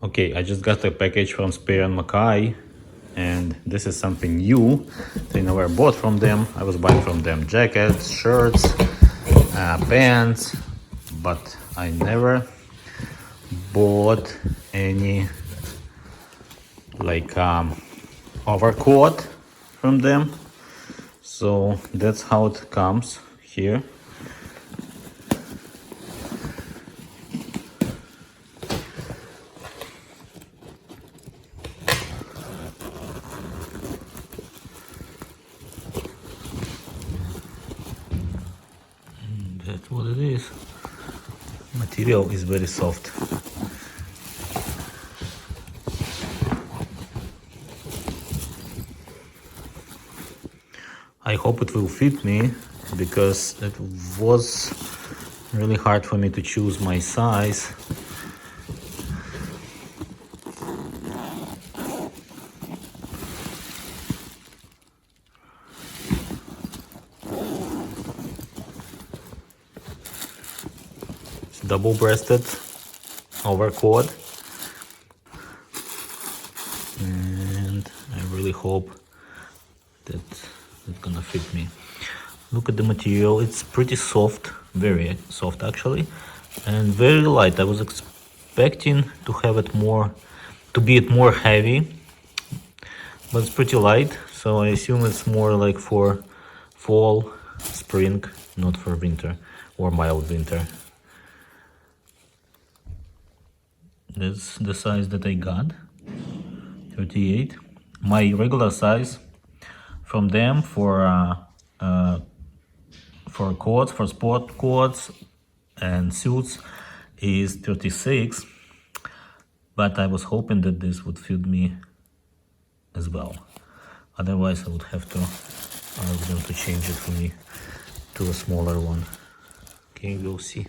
Okay, I just got a package from Spier Mackay, and this is something new. I never bought from them. I was buying from them jackets, shirts, pants, but I never bought any like overcoat from them. So that's how it comes here. That's what it is. Material is very soft. I hope it will fit me, because it was really hard for me to choose my size. It's double-breasted overcoat, and I really hope that it's gonna fit me. Look at the material, it's pretty soft, very soft actually, and very light. I was expecting to have it more, to be it more heavy, but it's pretty light, so I assume it's more like for fall, spring, not for winter or mild winter. That's the size that I got, 38. My regular size from them for coats, for sport coats and suits is 36, but I was hoping that this would fit me as well. Otherwise I would have to ask them to change it for me to a smaller one. Okay, we'll see.